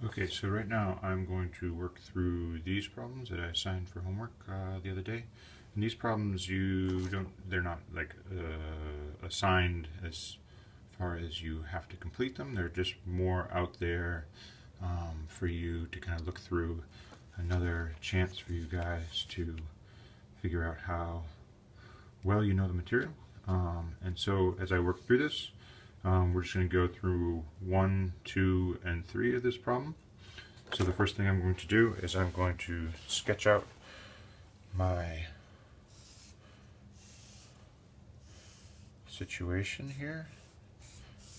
Okay, so right now I'm going to work through these problems that I assigned for homework the other day. And these problems they're not like assigned as far as you have to complete them. They're just more out there for you to kind of look through. Another chance for you guys to figure out how well you know the material. And so as I work through this, we're just going to go through 1, 2, and 3 of this problem. So the first thing I'm going to do is I'm going to sketch out my situation here.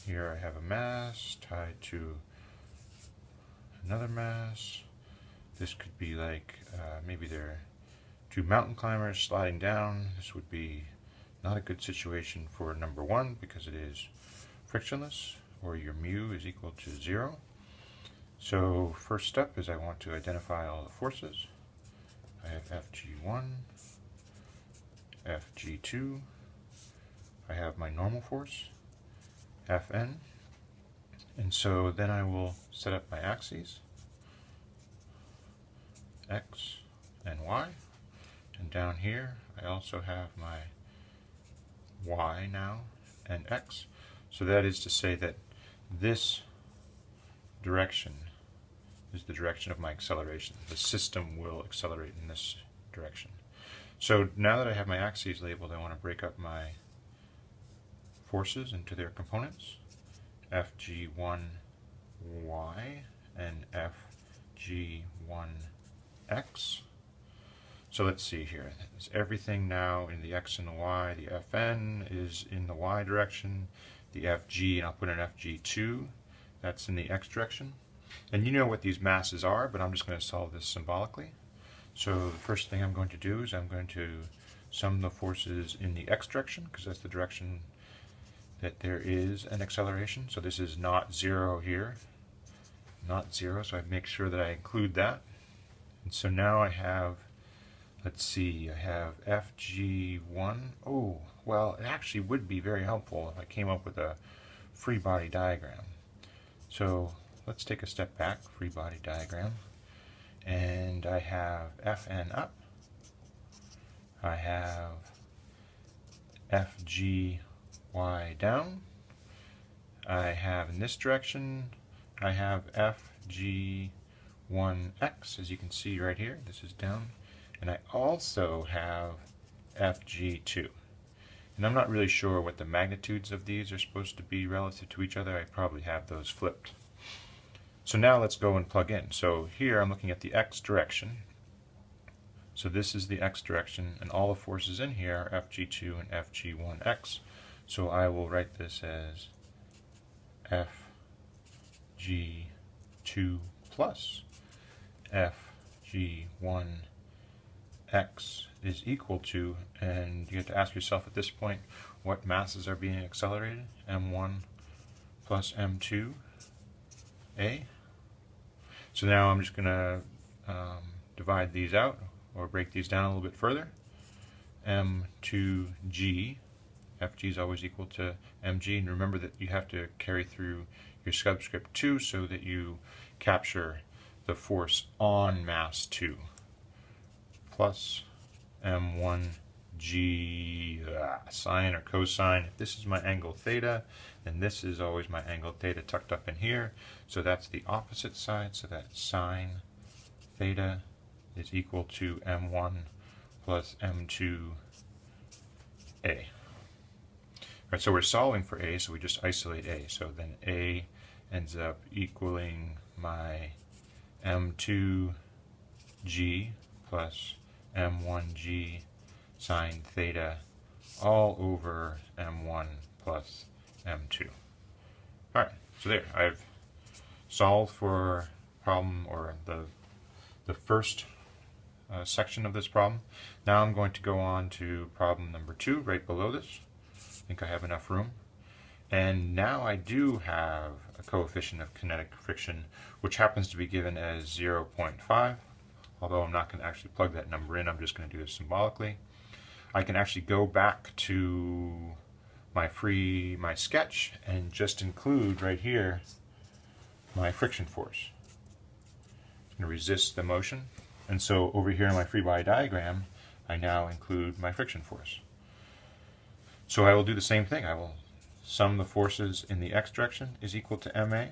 Here I have a mass tied to another mass. This could be like maybe they're two mountain climbers sliding down. This would be not a good situation for number 1 because it is frictionless, or your mu is equal to 0. So first step is I want to identify all the forces. I have Fg1, Fg2, I have my normal force, Fn, and so then I will set up my axes, x and y, and down here I also have my y now and x. So that is to say that this direction is the direction of my acceleration. The system will accelerate in this direction. So now that I have my axes labeled, I want to break up my forces into their components, Fg1y and Fg1x. So let's see here. It's everything now in the x and the y. The Fn is in the y direction. The Fg, and I'll put an Fg2, that's in the x direction. And you know what these masses are, but I'm just going to solve this symbolically. So the first thing I'm going to do is I'm going to sum the forces in the x direction, because that's the direction that there is an acceleration. So this is not 0 here, not 0, so I make sure that I include that. And so now I have, let's see, I have Fg1. Oh, well, it actually would be very helpful if I came up with a free body diagram. So let's take a step back, free body diagram. And I have Fn up. I have Fgy down. I have in this direction, I have Fg1x, as you can see right here. This is down. And I also have Fg2. And I'm not really sure what the magnitudes of these are supposed to be relative to each other. I probably have those flipped. So now let's go and plug in. So here I'm looking at the x direction. So this is the x direction, and all the forces in here are Fg2 and Fg1x. So I will write this as Fg2 plus Fg1x is equal to, and you have to ask yourself at this point, what masses are being accelerated? M1 plus M2A. So now I'm just going to divide these out, or break these down a little bit further. M2G, Fg is always equal to mg, and remember that you have to carry through your subscript 2 so that you capture the force on mass 2, plus m1g sine or cosine. If this is my angle theta, then this is always my angle theta tucked up in here. So that's the opposite side, so that sine theta is equal to m1 plus m2a. Right, so we're solving for a, so we just isolate a. So then a ends up equaling my m2g plus m1g sine theta all over m1 plus m2. Alright, so there, I've solved for problem, or the first section of this problem. Now I'm going to go on to problem number 2, right below this. I think I have enough room. And now I do have a coefficient of kinetic friction, which happens to be given as 0.5. Although I'm not going to actually plug that number in, I'm just going to do this symbolically. I can actually go back to my sketch and just include right here my friction force. and resist the motion. And so over here in my free body diagram, I now include my friction force. So I will do the same thing. I will sum the forces in the x direction is equal to ma,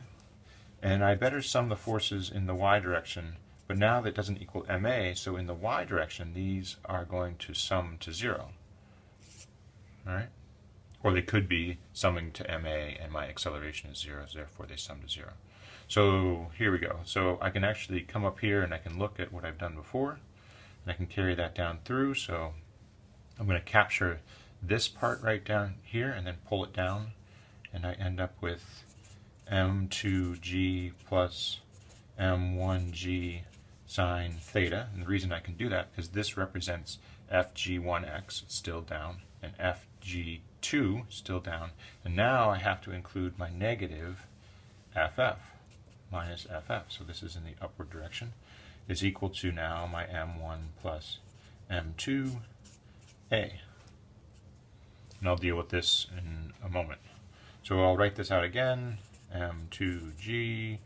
and I better sum the forces in the y direction, but now that doesn't equal ma, so in the y direction these are going to sum to 0. Alright? Or they could be summing to ma and my acceleration is 0, therefore they sum to 0. So here we go. So I can actually come up here and I can look at what I've done before, and I can carry that down through. So I'm going to capture this part right down here and then pull it down, and I end up with m2g plus m1g sine theta. And the reason I can do that is this represents fg1x, it's still down, and fg2 still down, and now I have to include my negative ff minus ff, so this is in the upward direction, is equal to now my m1 plus m2a. And I'll deal with this in a moment. So I'll write this out again, m2g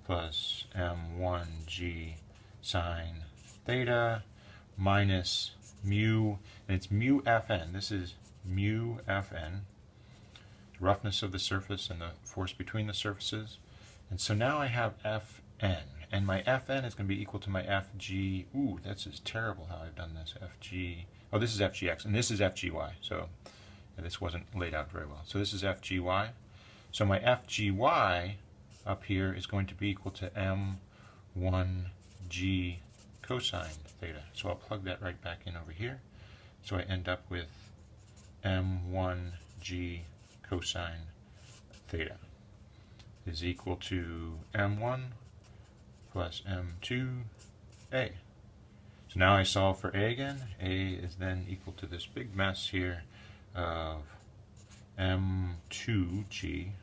plus m1g sine theta minus mu, and it's mu fn. This is mu fn, roughness of the surface and the force between the surfaces. And so now I have fn, and my fn is going to be equal to my fg. Ooh, this is terrible how I've done this. Fg. Oh, this is fgx, and this is fgy. So this wasn't laid out very well. So this is fgy. So my fgy up here is going to be equal to m1g cosine theta. So I'll plug that right back in over here. So I end up with m1g cosine theta is equal to m1 plus m2a. So now I solve for a again. A is then equal to this big mess here of m2g.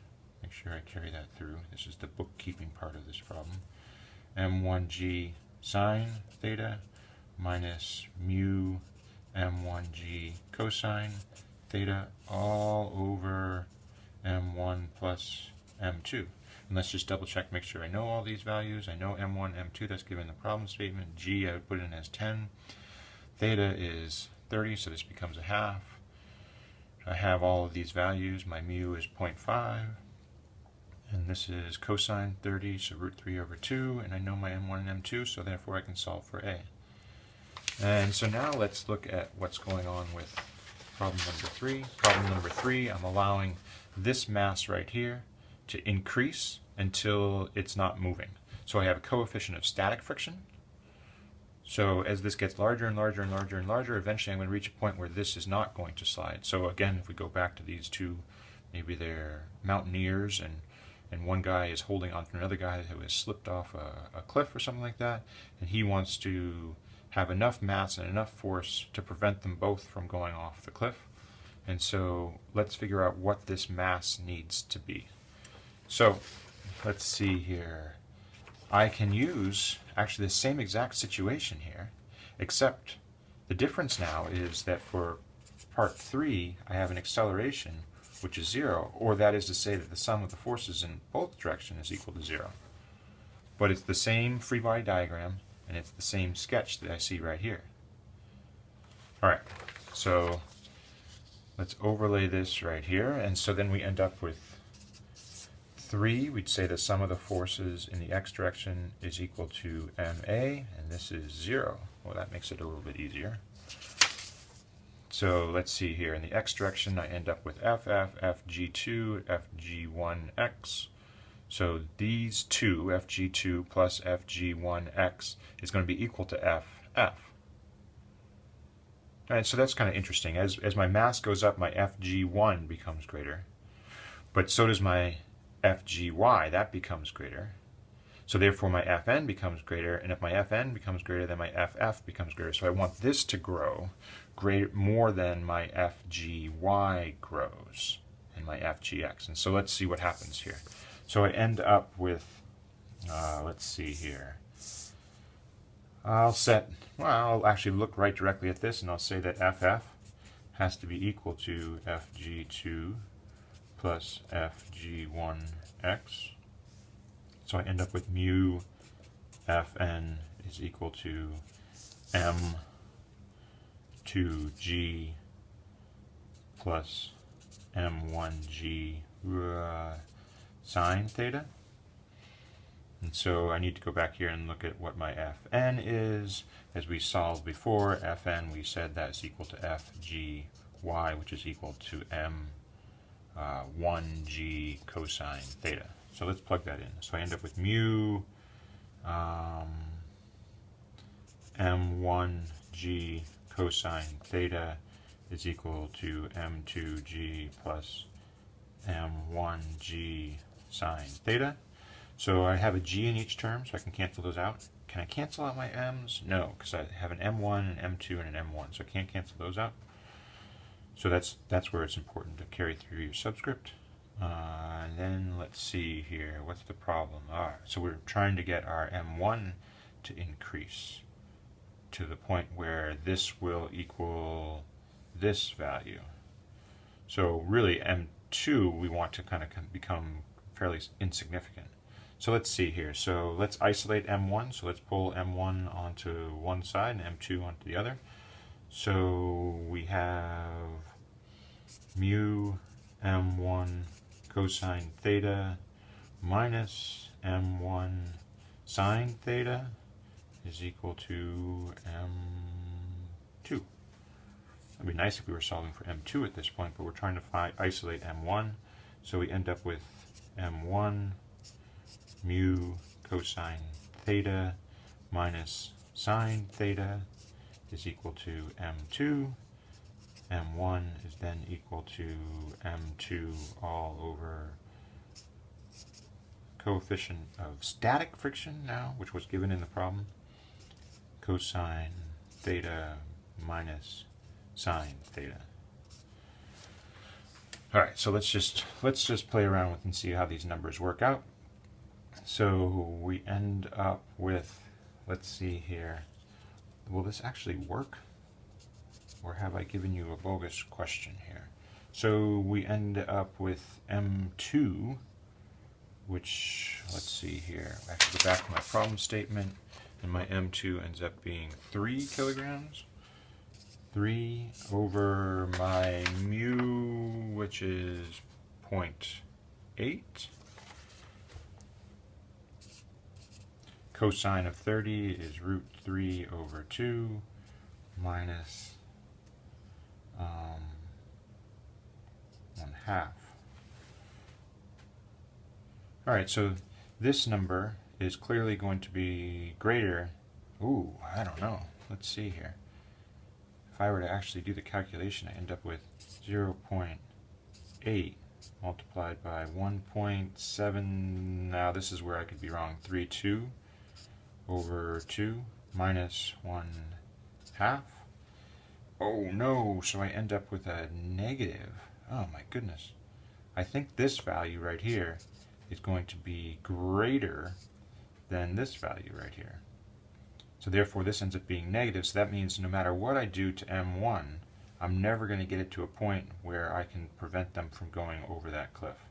Make sure I carry that through. This is the bookkeeping part of this problem. m1g sine theta minus mu m1g cosine theta all over m1 plus m2. And let's just double check, make sure I know all these values. I know m1, m2, that's given the problem statement. G, I would put in as 10. Theta is 30, so this becomes a half. I have all of these values. My mu is 0.5. And this is cosine 30, so root 3 over 2. And I know my m1 and m2, so therefore I can solve for a. And so now let's look at what's going on with problem number 3. Problem number 3, I'm allowing this mass right here to increase until it's not moving. So I have a coefficient of static friction. So as this gets larger and larger and larger and larger, eventually I'm going to reach a point where this is not going to slide. So again, if we go back to these two, maybe they're mountaineers, and one guy is holding on to another guy who has slipped off a cliff or something like that, and he wants to have enough mass and enough force to prevent them both from going off the cliff. And so let's figure out what this mass needs to be. So let's see here. I can use actually the same exact situation here, except the difference now is that for part 3 I have an acceleration which is 0, or that is to say that the sum of the forces in both directions is equal to 0. But it's the same free body diagram, and it's the same sketch that I see right here. Alright, so let's overlay this right here, and so then we end up with 3, we'd say the sum of the forces in the x direction is equal to ma, and this is 0. Well, that makes it a little bit easier. So let's see here. In the x direction, I end up with ff, fg2, fg1x. So these two, fg2 plus fg1x, is going to be equal to ff. And so that's kind of interesting. As my mass goes up, my fg1 becomes greater. But so does my fgy, that becomes greater. So therefore my fn becomes greater, and if my fn becomes greater, then my ff becomes greater. So I want this to grow more than my fgy grows and my fgx. And so let's see what happens here. So I end up with, let's see here. I'll actually look right directly at this, and I'll say that ff has to be equal to fg2 plus fg1x. So I end up with mu Fn is equal to m2g plus m1g sine theta. And so I need to go back here and look at what my Fn is. As we solved before, Fn, we said that is equal to Fgy, which is equal to m1g cosine theta. So let's plug that in. So I end up with mu m1g cosine theta is equal to m2g plus m1g sine theta. So I have a g in each term, so I can cancel those out. Can I cancel out my m's? No, because I have an m1, an m2, and an m1, so I can't cancel those out. So that's where it's important to carry through your subscript. And then let's see here, what's the problem? So we're trying to get our m1 to increase to the point where this will equal this value. So really m2 we want to kind of become fairly insignificant. So let's see here. So let's isolate m1. So let's pull m1 onto one side and m2 onto the other. So we have mu m1 cosine theta minus m1 sine theta is equal to m2. It'd be nice if we were solving for m2 at this point, but we're trying to isolate m1. So we end up with m1 mu cosine theta minus sine theta is equal to m2. m1 is then equal to m2 all over coefficient of static friction now, which was given in the problem, cosine theta minus sine theta. All right, so let's just play around with and see how these numbers work out. So we end up with, let's see here, will this actually work? Or have I given you a bogus question here? So we end up with m2, which, let's see here, I have to go back to my problem statement, and my m2 ends up being 3 kilograms. 3 over my mu, which is 0.8. Cosine of 30 is root 3 over 2 minus 1/2. Alright, so this number is clearly going to be greater. Ooh, I don't know. Let's see here. If I were to actually do the calculation, I end up with 0.8 multiplied by 1.7. Now this is where I could be wrong. 32 over 2 minus 1/2. Oh no, so I end up with a negative. Oh my goodness. I think this value right here is going to be greater than this value right here. So therefore this ends up being negative, so that means no matter what I do to m1, I'm never going to get it to a point where I can prevent them from going over that cliff.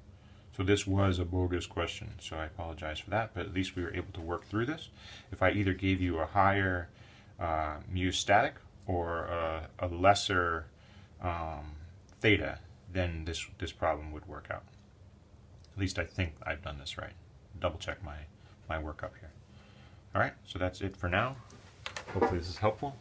So this was a bogus question, so I apologize for that, but at least we were able to work through this. If I either gave you a higher mu static or a lesser theta, then this problem would work out. At least I think I've done this right. Double check my work up here. Alright, so that's it for now. Hopefully this is helpful.